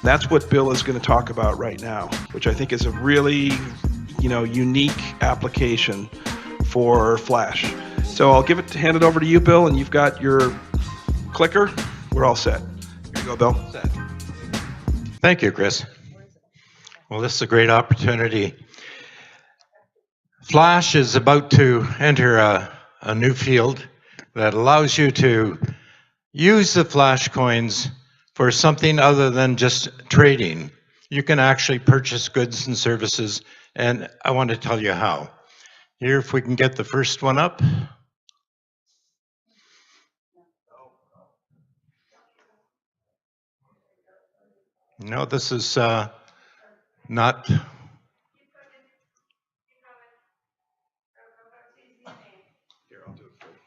That's what Bill is going to talk about right now, which I think is a really, unique application for Flash. So I'll hand it over to you, Bill, and you've got your clicker. We're all set. Here you go, Bill. Set. Thank you, Chris. Well, this is a great opportunity. Flash is about to enter a new field that allows you to use the Flash coins for something other than just trading. You can actually purchase goods and services, and I want to tell you how. Here, if we can get the first one up. No, this is not.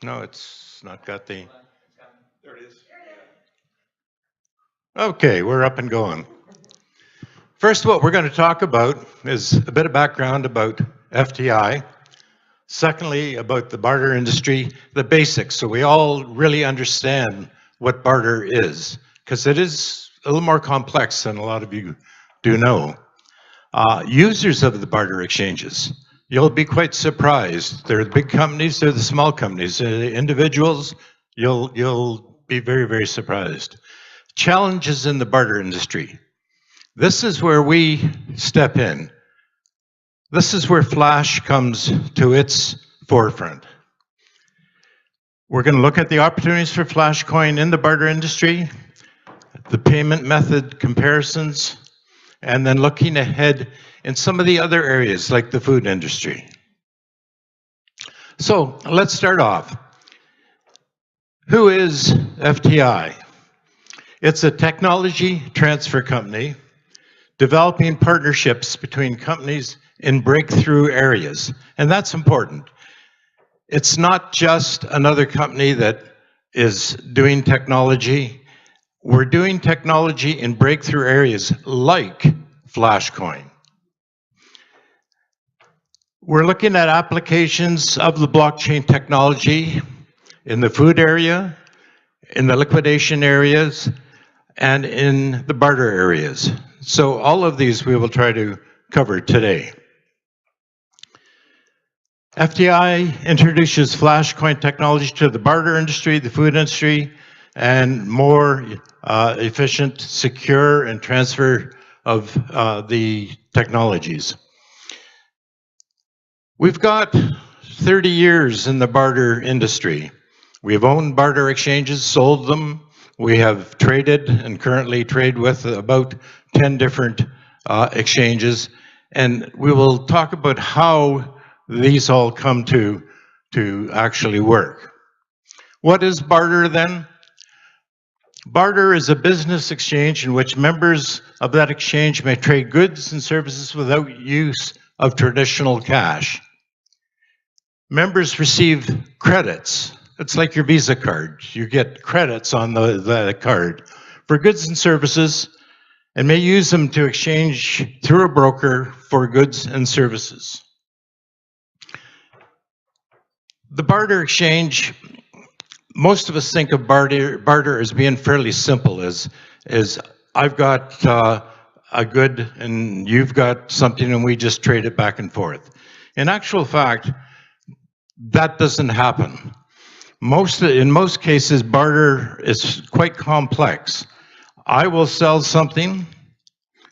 No, it's not got the. There it is. Okay, we're up and going. First, what we're going to talk about is a bit of background about FTI. Secondly, about the barter industry, the basics, so we all really understand what barter is, because it is a little more complex than a lot of you do know. Users of the barter exchanges, you'll be quite surprised. They're the big companies, they're the small companies. The individuals, you'll be very, very surprised. Challenges in the barter industry. This is where we step in. This is where Flash comes to its forefront. We're going to look at the opportunities for Flash coin in the barter industry, the payment method comparisons, and then looking ahead in some of the other areas like the food industry. So let's start off. Who is FTI? It's a technology transfer company developing partnerships between companies in breakthrough areas, and that's important. It's not just another company that is doing technology. We're doing technology in breakthrough areas like Flashcoin. We're looking at applications of the blockchain technology in the food area, in the liquidation areas, and in the barter areas. So all of these we will try to cover today. FTI introduces Flashcoin technology to the barter industry, the food industry, and more efficient, secure, and transfer of the technologies. We've got 30 years in the barter industry. We've owned barter exchanges, sold them. We have traded and currently trade with about 10 different exchanges. And we will talk about how these all come to actually work. What is barter then? Barter is a business exchange in which members of that exchange may trade goods and services without use of traditional cash. Members receive credits. It's like your Visa card. You get credits on the card for goods and services and may use them to exchange through a broker for goods and services. The barter exchange, most of us think of barter as being fairly simple, as I've got a good and you've got something and we just trade it back and forth. In actual fact, that doesn't happen. In most cases, barter is quite complex. I will sell something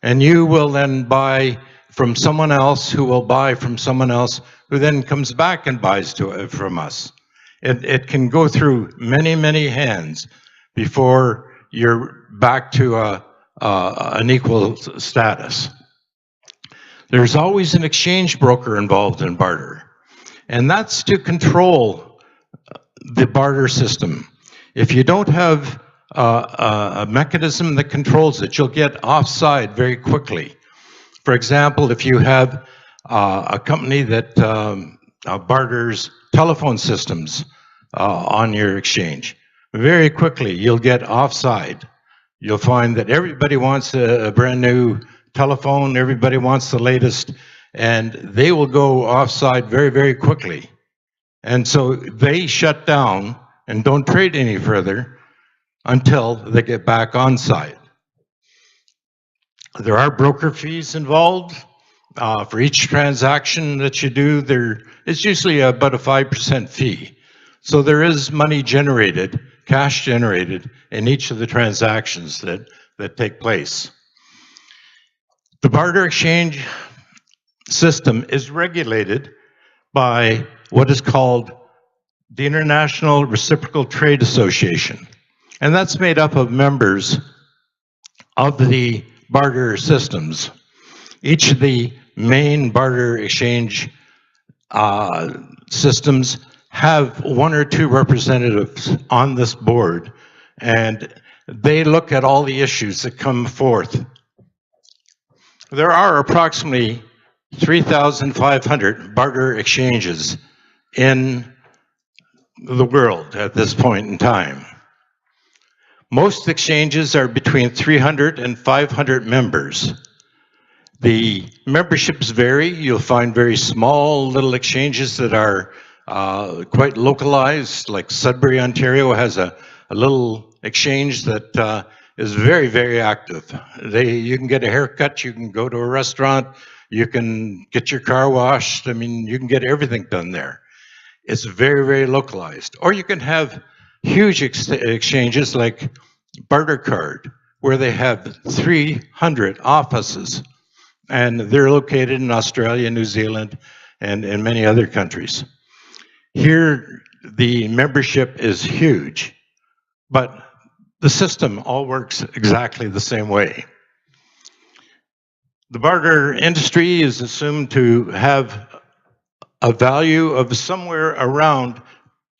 and you will then buy from someone else who will buy from someone else who then comes back and buys from us. It can go through many, many hands before you're back to an equal status. There's always an exchange broker involved in barter, and that's to control the barter system. If you don't have a mechanism that controls it, you'll get offside very quickly. For example, if you have a company that barters telephone systems on your exchange, very quickly you'll get offside. You'll find that everybody wants a brand new telephone, everybody wants the latest, and they will go offside very, very quickly. And so they shut down and don't trade any further until they get back on side. There are broker fees involved. For each transaction that you do, there is usually about a 5% fee. So there is money generated, cash generated in each of the transactions that take place. The barter exchange system is regulated by what is called the International Reciprocal Trade Association. And that's made up of members of the barter systems. Each of the main barter exchange systems have one or two representatives on this board, and they look at all the issues that come forth. There are approximately 3,500 barter exchanges in the world at this point in time. Most exchanges are between 300 and 500 members. The memberships vary. You'll find very small little exchanges that are quite localized, like Sudbury, Ontario has a little exchange that is very, very active. You can get a haircut, you can go to a restaurant, you can get your car washed. I mean, you can get everything done there. It's very, very localized. Or you can have huge exchanges like Barter Card, where they have 300 offices, and they're located in Australia, New Zealand, and in many other countries. Here, the membership is huge, but the system all works exactly the same way. The barter industry is assumed to have a value of somewhere around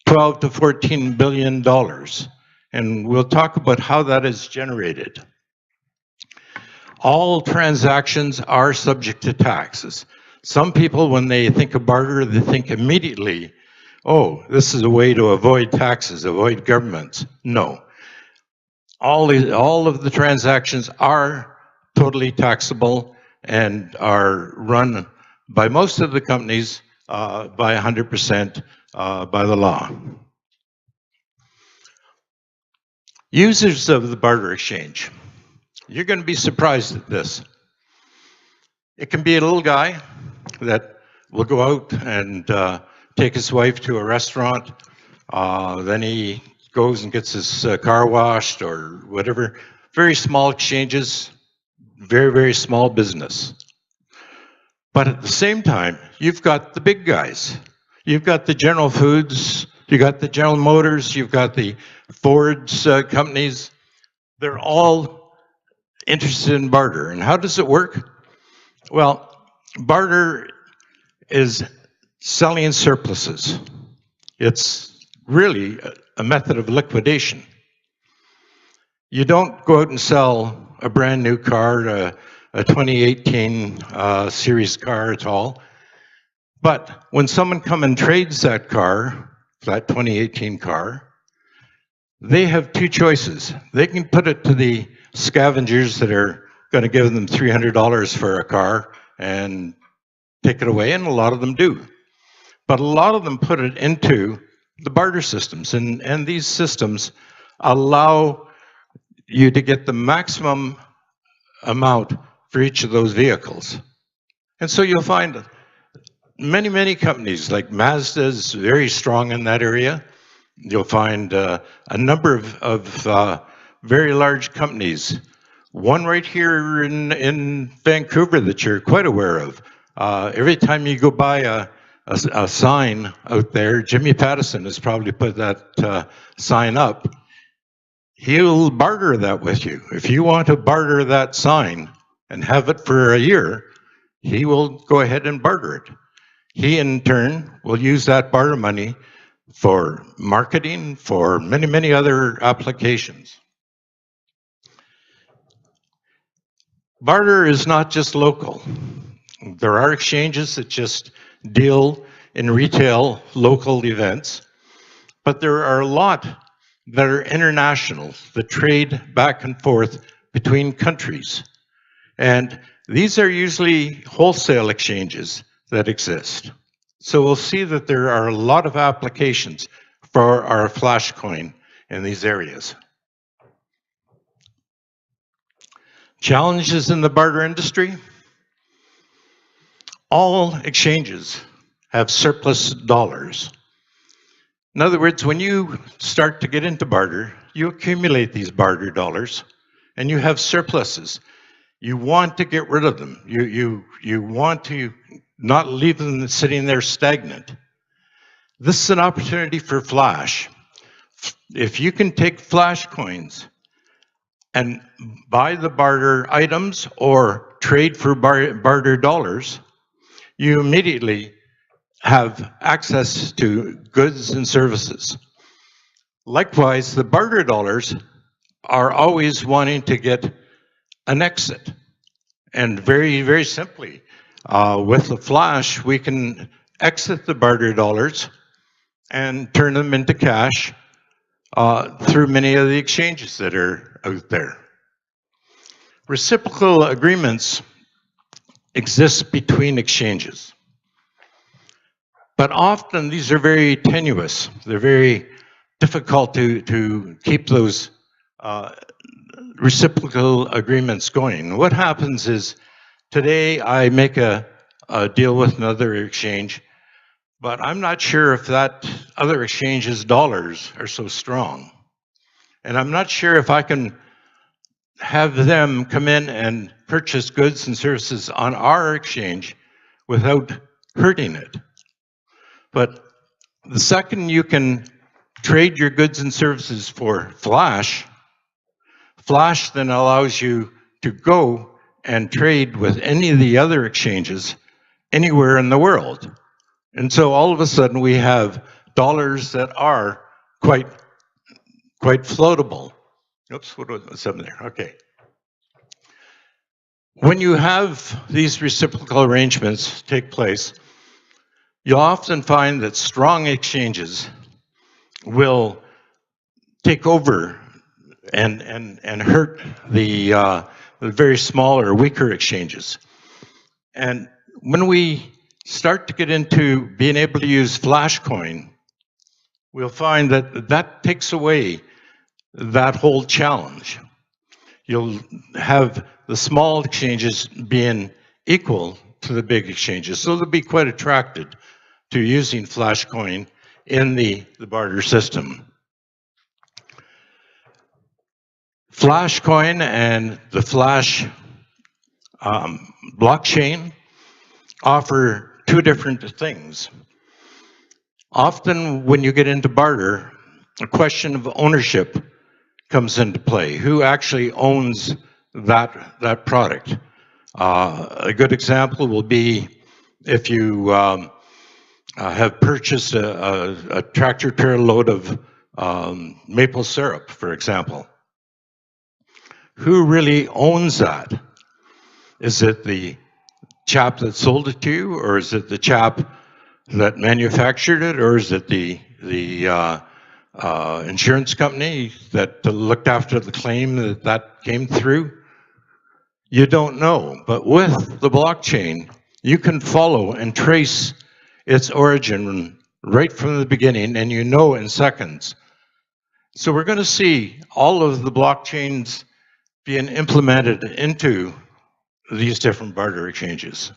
12 to 14 billion dollars, and we'll talk about how that is generated. All transactions are subject to taxes. Some people, when they think of barter, they think immediately, oh, this is a way to avoid taxes, avoid governments. No. All of the transactions are totally taxable and are run by most of the companies by 100% by the law. Users of the barter exchange. You're going to be surprised at this. It can be a little guy that will go out and take his wife to a restaurant. Then he goes and gets his car washed or whatever. Very small exchanges, very, very small business. But at the same time, you've got the big guys. You've got the General Foods, you've got the General Motors, you've got the Ford's companies. They're all interested in barter. And how does it work? Well, barter is selling surpluses. It's really a method of liquidation. You don't go out and sell a brand new car, a 2018 series car at all. But when someone comes and trades that car, that 2018 car, they have two choices. They can put it to the scavengers that are going to give them $300 for a car and take it away, and a lot of them do. But a lot of them put it into the barter systems, and these systems allow you to get the maximum amount for each of those vehicles. And so you'll find many, many companies, like Mazda is very strong in that area. You'll find a number of very large companies. One right here in Vancouver that you're quite aware of. Every time you go by a sign out there, Jimmy Pattison has probably put that sign up. He'll barter that with you. If you want to barter that sign and have it for a year, he will go ahead and barter it. He, in turn, will use that barter money for marketing, for many, many other applications. Barter is not just local. There are exchanges that just deal in retail local events, but there are a lot that are international, that trade back and forth between countries. And these are usually wholesale exchanges that exist. So we'll see that there are a lot of applications for our flash coin in these areas. Challenges in the barter industry. All exchanges have surplus dollars. In other words, when you start to get into barter, you accumulate these barter dollars and you have surpluses. You want to get rid of them. You want to not leave them sitting there stagnant. This is an opportunity for Flash. If you can take Flash coins and buy the barter items or trade for barter dollars, you immediately have access to goods and services. Likewise, the barter dollars are always wanting to get an exit. And very, very simply, with the Flash, we can exit the barter dollars and turn them into cash through many of the exchanges that are out there. Reciprocal agreements exist between exchanges. But often these are very tenuous. They're very difficult to keep those reciprocal agreements going. What happens is today I make a deal with another exchange, but I'm not sure if that other exchange's dollars are so strong. And I'm not sure if I can have them come in and purchase goods and services on our exchange without hurting it. But the second you can trade your goods and services for Flash, Flash then allows you to go and trade with any of the other exchanges anywhere in the world. And so all of a sudden we have dollars that are quite floatable. Oops, what's up there? Okay. When you have these reciprocal arrangements take place, you'll often find that strong exchanges will take over and hurt the very small or weaker exchanges. And when we start to get into being able to use Flashcoin, we'll find that that takes away that whole challenge. You'll have the small exchanges being equal to the big exchanges, so they'll be quite attracted to using Flashcoin in the barter system. Flashcoin and the Flash blockchain offer two different things. Often when you get into barter, a question of ownership comes into play. Who actually owns that product? A good example will be if you have purchased a tractor trailer load of maple syrup, for example. Who really owns that? Is it the chap that sold it to you, or is it the chap that manufactured it, or is it the insurance company that looked after the claim that came through? You don't know. But with the blockchain, you can follow and trace its origin right from the beginning, and you know in seconds. So we're going to see all of the blockchains being implemented into these different barter exchanges.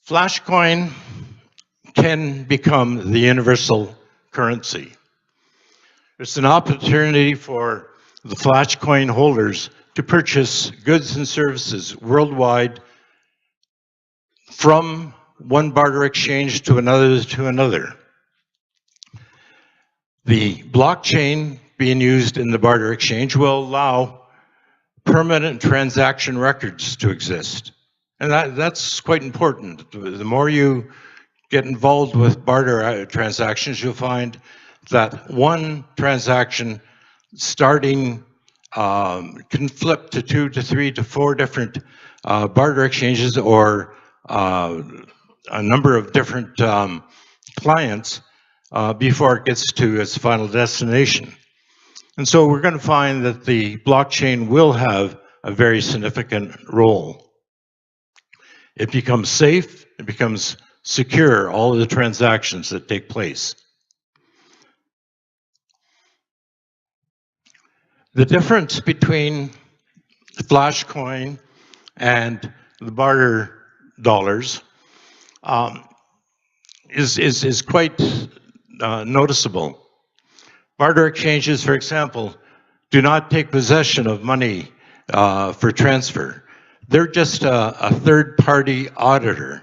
Flashcoin can become the universal currency. It's an opportunity for the Flashcoin holders to purchase goods and services worldwide from one barter exchange to another. The blockchain being used in the barter exchange will allow permanent transaction records to exist. And that's quite important. The more you get involved with barter transactions, you'll find that one transaction starting can flip to 2 to 3 to 4 different barter exchanges or a number of different clients before it gets to its final destination. And so we're going to find that the blockchain will have a very significant role. It becomes safe, it becomes secure, all of the transactions that take place. The difference between the flash coin and the barter dollars is quite noticeable. Barter exchanges, for example, do not take possession of money for transfer. They're just a third-party auditor.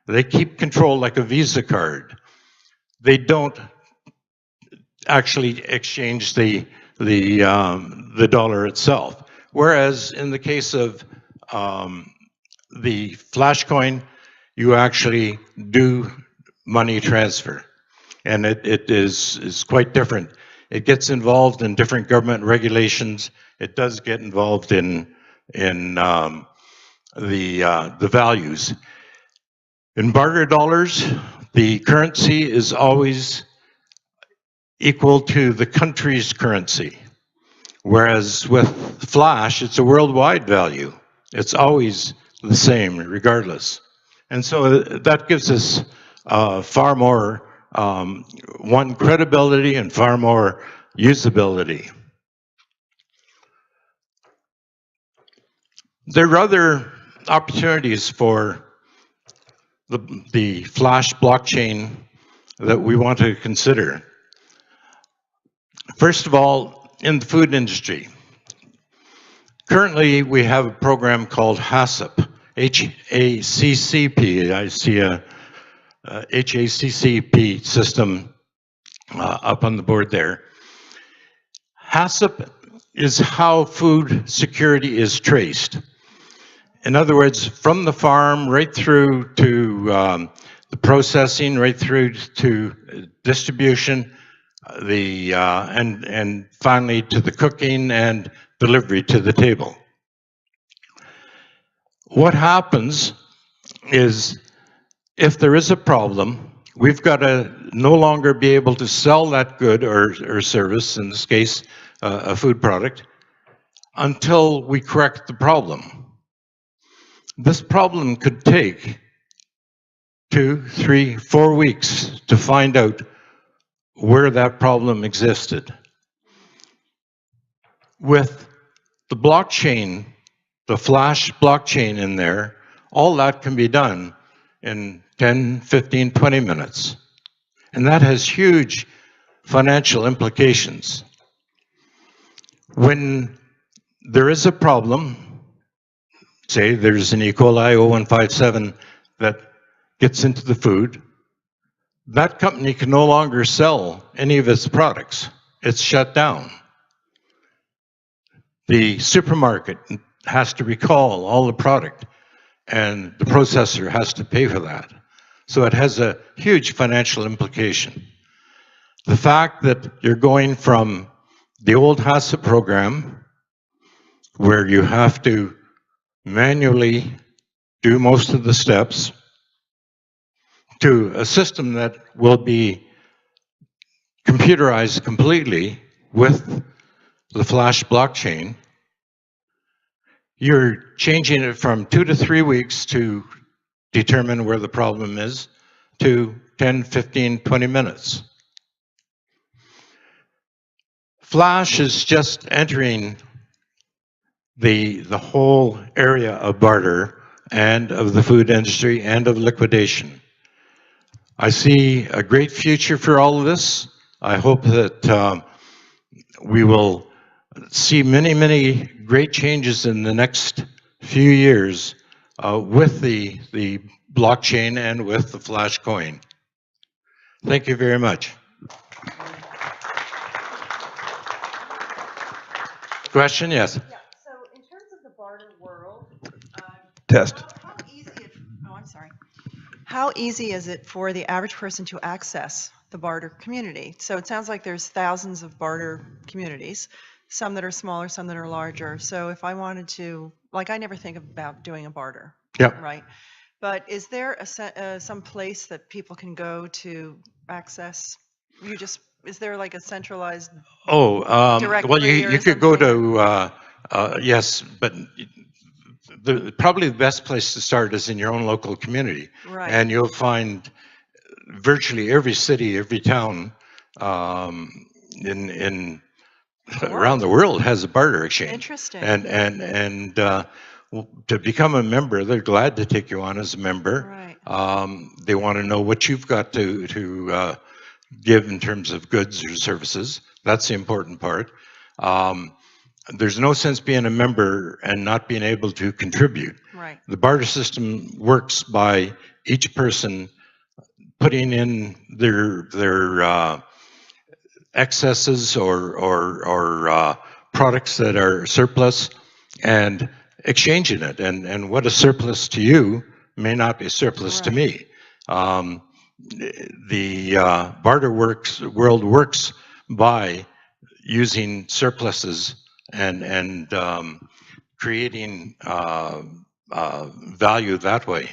They keep control like a Visa card. They don't actually exchange the dollar itself. Whereas in the case of the flash coin, you actually do money transfer, and it is quite different. It gets involved in different government regulations. It does get involved in the values. In barter dollars, the currency is always equal to the country's currency, whereas with flash, it's a worldwide value. It's always the same, regardless. And so that gives us far more, one, credibility and far more usability. There are other opportunities for the flash blockchain that we want to consider. First of all, in the food industry, currently we have a program called HACCP, H-A-C-C-P. I see a HACCP system up on the board there. HACCP is how food security is traced. In other words, from the farm right through to the processing, right through to distribution, and finally to the cooking and delivery to the table. What happens is, if there is a problem, we've got to no longer be able to sell that good or service, in this case, a food product, until we correct the problem. This problem could take 2, 3, 4 weeks to find out where that problem existed. With the blockchain, the flash blockchain in there, all that can be done in 10, 15, 20 minutes. And that has huge financial implications. When there is a problem, say there's an E. coli 0157 that gets into the food, that company can no longer sell any of its products. It's shut down. The supermarket has to recall all the product, and the processor has to pay for that. So it has a huge financial implication. The fact that you're going from the old HACCP program, where you have to manually do most of the steps, to a system that will be computerized completely with the flash blockchain, you're changing it from 2 to 3 weeks to determine where the problem is to 10, 15, 20 minutes. Flash is just entering the whole area of barter and of the food industry and of liquidation. I see a great future for all of this. I hope that we will see many, many great changes in the next few years with the blockchain and with the flash coin. Thank you very much. Question? Yes. Yeah, so in terms of the barter world, Test. How easy is it for the average person to access the barter community? So it sounds like there's thousands of barter communities, some that are smaller, some that are larger. So if I wanted to, like, I never think about doing a barter, Yeah. right? But is there some place that people can go to access? Is there like a centralized Well, directory you or could go something? to, yes, but probably the best place to start is in your own local community. Right. And you'll find virtually every city, every town in around the world has a barter exchange. Interesting. And to become a member, they're glad to take you on as a member. Right. They want to know what you've got to give in terms of goods or services. That's the important part. There's no sense being a member and not being able to contribute. Right. The barter system works by each person putting in their excesses or products that are surplus and exchanging it. And what is surplus to you may not be surplus to me. The barter world works by using surpluses and creating value that way.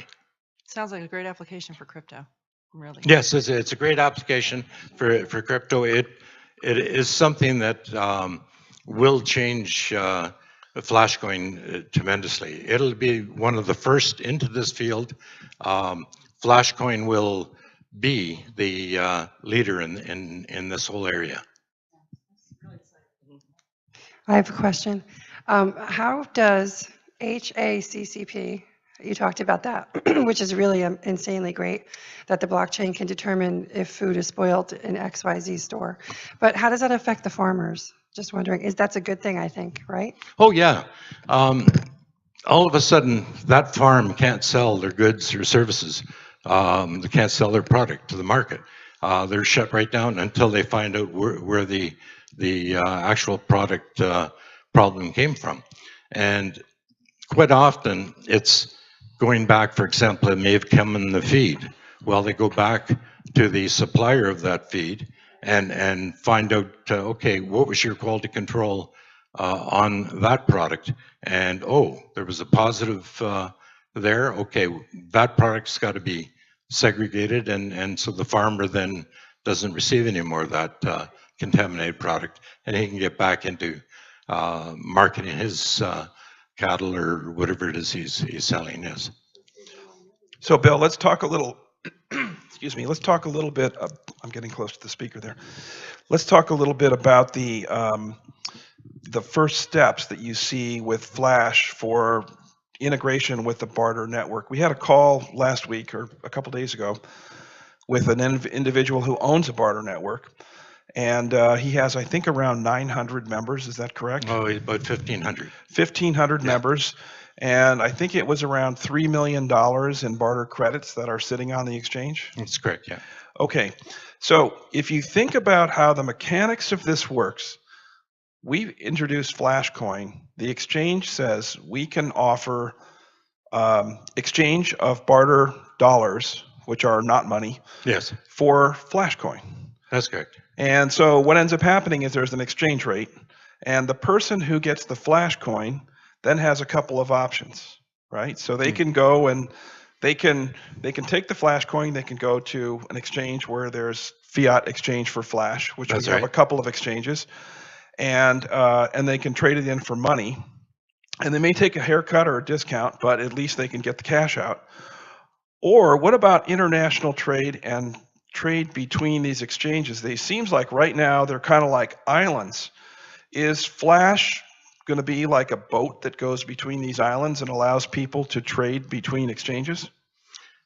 Sounds like a great application for crypto. Really. Yes, it's a great application for crypto. It is something that will change Flashcoin tremendously. It'll be one of the first into this field. Flashcoin will be the leader in this whole area. I have a question. How does HACCP, you talked about that, which is really insanely great, that the blockchain can determine if food is spoiled in XYZ store. But how does that affect the farmers? Just wondering, that's a good thing, I think, right? Oh, yeah. All of a sudden, that farm can't sell their goods or services. They can't sell their product to the market. They're shut right down until they find out where the actual product problem came from. And quite often, it's going back, for example, it may have come in the feed. Well, they go back to the supplier of that feed and find out, okay, what was your quality control on that product? And, oh, there was a positive there. Okay, that product's got to be segregated, and so the farmer then doesn't receive any more of that contaminated product, and he can get back into marketing his cattle or whatever it is he's selling is. So, Bill, let's talk a little. Excuse me. Let's talk a little bit. I'm getting close to the speaker there. Let's talk a little bit about the first steps that you see with Flash for integration with the Barter network. We had a call last week or a couple days ago with an individual who owns a Barter network, and he has, I think, around 900 members. Is that correct? Oh, about 1,500. 1,500 members, and I think it was around $3 million in Barter credits that are sitting on the exchange. That's correct, yeah. Okay, so if you think about how the mechanics of this works, we introduced Flashcoin. The exchange says we can offer exchange of barter dollars, which are not money, yes, for Flashcoin. That's correct. And so what ends up happening is there's an exchange rate, and the person who gets the Flashcoin then has a couple of options, right? So they can go and they can take the Flashcoin, they can go to an exchange where there's fiat exchange for Flash, which That's we have right. a couple of exchanges, and they can trade it in for money, and they may take a haircut or a discount, but at least they can get the cash out. Or what about international trade and trade between these exchanges? They seems like right now they're kind of like islands. Is Flash going to be like a boat that goes between these islands and allows people to trade between exchanges?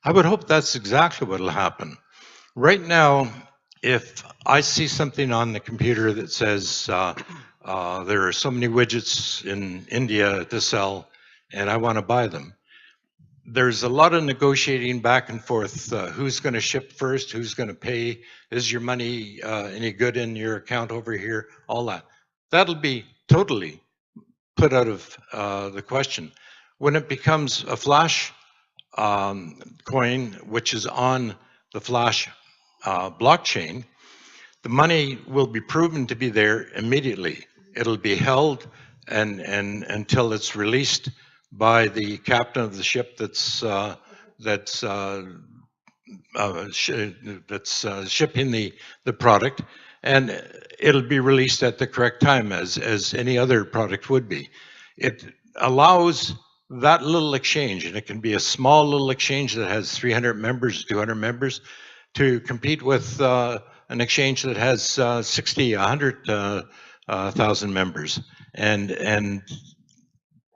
I would hope that's exactly what will happen. Right now, if I see something on the computer that says there are so many widgets in India to sell and I want to buy them, there's a lot of negotiating back and forth. Who's going to ship first? Who's going to pay? Is your money any good in your account over here? All that. That'll be totally put out of the question. When it becomes a Flash coin, which is on the Flash blockchain, the money will be proven to be there immediately. It'll be held and until it's released by the captain of the ship that's shipping the product, and it'll be released at the correct time as any other product would be. It allows that little exchange, and it can be a small little exchange that has 300 members, 200 members, to compete with an exchange that has 60, 100 1,000 members, and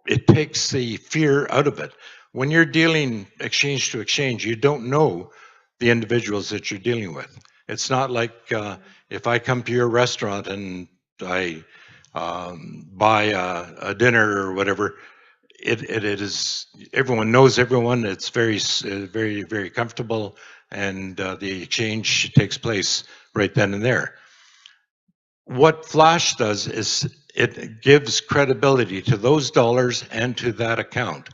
it takes the fear out of it. When you're dealing exchange to exchange, you don't know the individuals that you're dealing with. It's not like if I come to your restaurant and I buy a dinner or whatever. It is, everyone knows everyone. It's very comfortable, and the exchange takes place right then and there. What Flash does is it gives credibility to those dollars and to that account.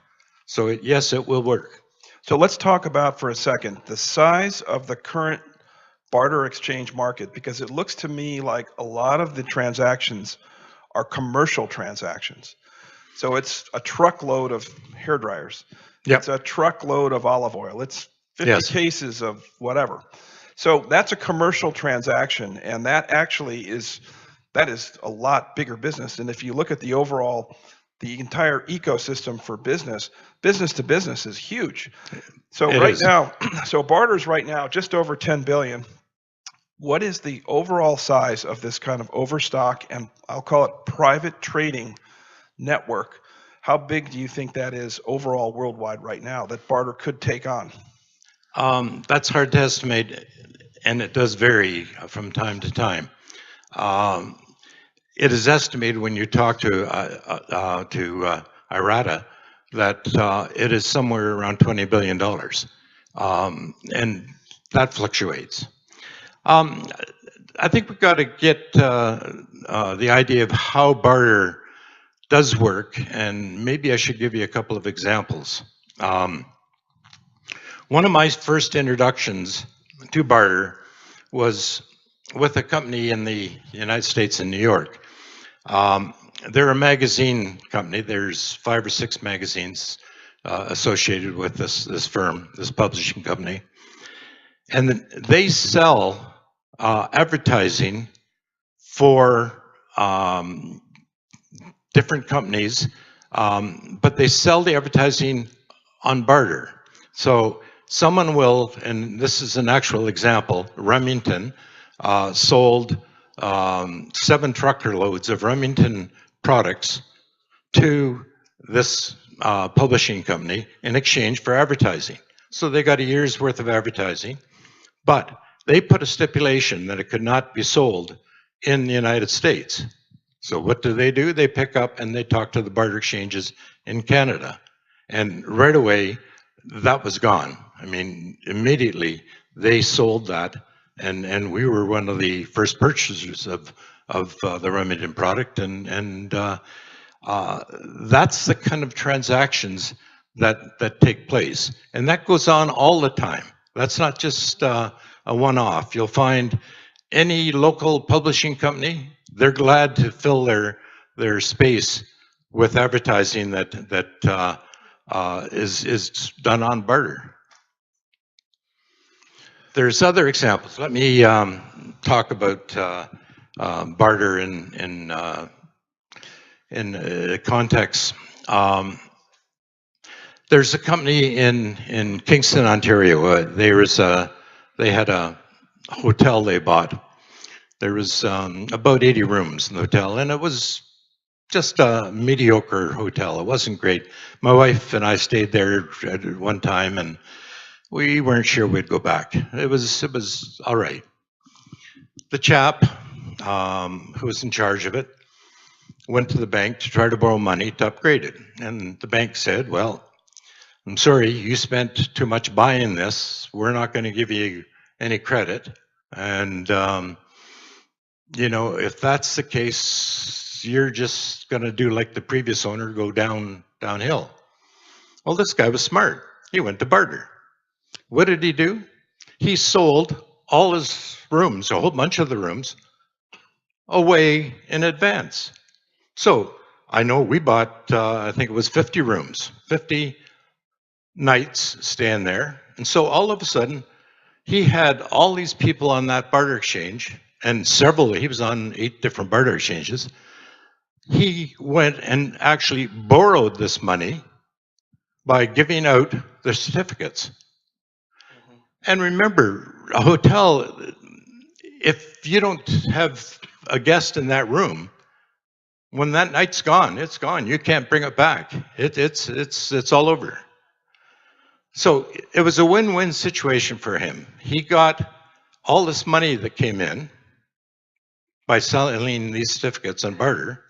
So yes, it will work. So let's talk about for a second the size of the current barter exchange market, because it looks to me like a lot of the transactions are commercial transactions. So it's a truckload of hair dryers. Yep. It's a truckload of olive oil. It's 50 Yes. cases of whatever. So that's a commercial transaction, and that actually is a lot bigger business. And if you look at the entire ecosystem for business to business is huge. So so barter's right now just over 10 billion. What is the overall size of this kind of overstock, and I'll call it private trading network? How big do you think that is overall worldwide right now that barter could take on? That's hard to estimate, and it does vary from time to time. It is estimated when you talk to IRATA that it is somewhere around $20 billion, and that fluctuates. I think we've got to get the idea of how barter does work, and maybe I should give you a couple of examples. One of my first introductions to barter was with a company in the United States in New York. They're a magazine company. There's 5 or 6 magazines associated with this firm, this publishing company. And they sell advertising for different companies, but they sell the advertising on barter. So someone will, and this is an actual example, Remington sold 7 trucker loads of Remington products to this publishing company in exchange for advertising. So they got a year's worth of advertising, but they put a stipulation that it could not be sold in the United States. So what do? They pick up and they talk to the barter exchanges in Canada. And right away, that was gone. I mean, immediately they sold that, and we were one of the first purchasers of the Remington product, and that's the kind of transactions that take place, and that goes on all the time. That's not just a one-off. You'll find any local publishing company, they're glad to fill their space with advertising that is done on barter. There's other examples. Let me talk about barter in context. There's a company in Kingston, Ontario. They had a hotel they bought. There was about 80 rooms in the hotel, and it was just a mediocre hotel. It wasn't great. My wife and I stayed there at one time, and we weren't sure we'd go back. It was all right. The chap who was in charge of it went to the bank to try to borrow money to upgrade it, and the bank said, "Well, I'm sorry, you spent too much buying this. We're not going to give you any credit, and you know, if that's the case, you're just going to do like the previous owner, go downhill." Well, this guy was smart. He went to barter. What did he do? He sold all his rooms, a whole bunch of the rooms, away in advance. So I know we bought, I think it was 50 rooms, 50 nights staying there. And so all of a sudden, he had all these people on that barter exchange, and he was on 8 different barter exchanges. He went and actually borrowed this money by giving out the certificates. And remember, a hotel, if you don't have a guest in that room, when that night's gone, it's gone. You can't bring it back. It's all over. So it was a win-win situation for him. He got all this money that came in by selling these certificates on barter.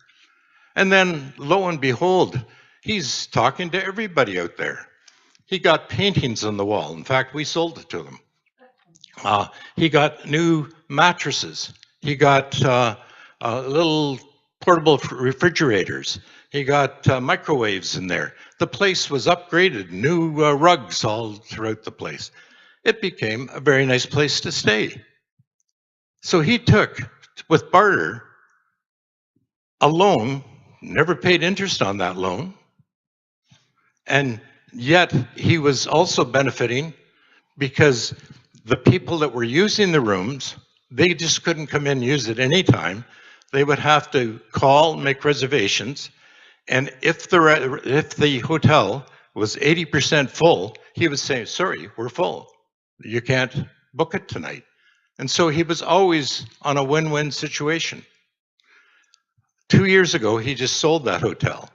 And then lo and behold, he's talking to everybody out there. He got paintings on the wall. In fact, we sold it to him. He got new mattresses. He got little portable refrigerators. He got microwaves in there. The place was upgraded, new rugs all throughout the place. It became a very nice place to stay. So he took, with barter, a loan, never paid interest on that loan, and yet he was also benefiting because the people that were using the rooms, they just couldn't come in and use it anytime. They would have to call, make reservations, and if the hotel was 80% full, he would say, sorry, we're full. You can't book it tonight. And so he was always on a win-win situation. 2 years ago, he just sold that hotel.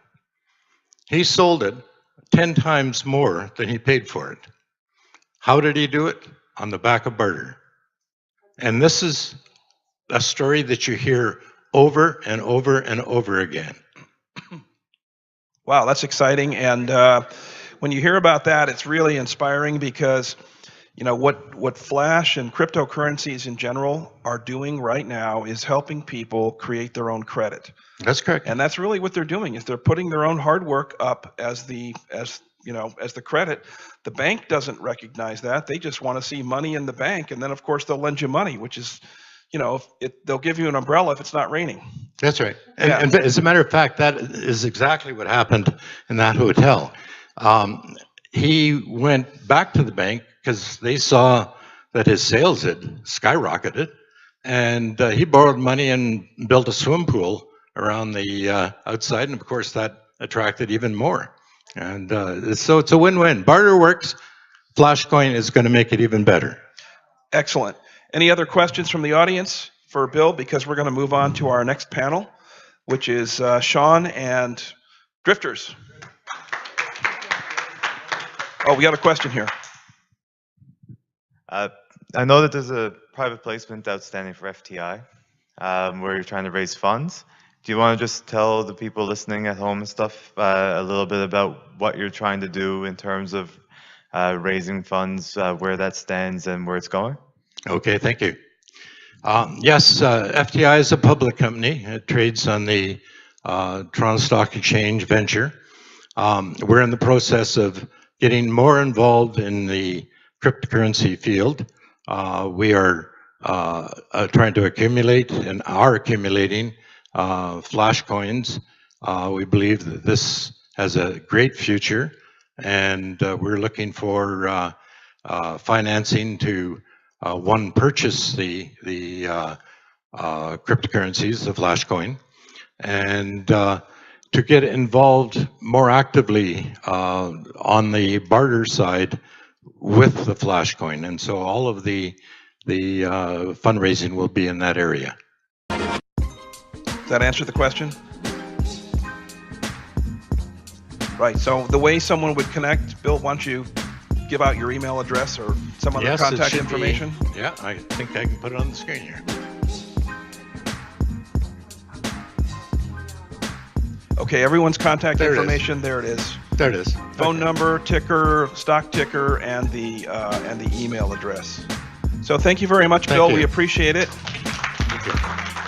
He sold it 10 times more than he paid for it. How did he do it? On the back of barter. And this is a story that you hear over and over and over again. Wow, that's exciting. And when you hear about that, it's really inspiring because, you know, what Flash and cryptocurrencies in general are doing right now is helping people create their own credit. That's correct. And that's really what they're doing, is they're putting their own hard work up as the credit. The bank doesn't recognize that. They just want to see money in the bank, and then of course they'll lend you money, which is, you know, they'll give you an umbrella if it's not raining. That's right. And as a matter of fact, that is exactly what happened in that hotel. He went back to the bank because they saw that his sales had skyrocketed, and he borrowed money and built a swim pool around the outside, and of course that attracted even more. And so it's a win-win. Barter works. Flashcoin is going to make it even better. Excellent. Any other questions from the audience for Bill? Because we're going to move on to our next panel, which is Sean and Drifters. Oh, we got a question here. I know that there's a private placement outstanding for FTI where you're trying to raise funds. Do you want to just tell the people listening at home and stuff a little bit about what you're trying to do in terms of raising funds, where that stands and where it's going? Okay, thank you. Yes, FTI is a public company. It trades on the Toronto Stock Exchange Venture. We're in the process of getting more involved in the cryptocurrency field. We are trying to accumulate and are accumulating flash coins. We believe that this has a great future, and we're looking for financing to purchase the cryptocurrencies, the flash coin, and to get involved more actively on the barter side with the flash coin. And so all of the fundraising will be in that area. Does that answer the question? Right. So the way someone would connect, Bill, why don't you give out your email address or some other contact information? Yeah, I think I can put it on the screen here. Okay, everyone's contact information. There it is. There it is. Phone number, ticker, stock ticker, and the email address. So thank you very much, Bill. We appreciate it. Thank you.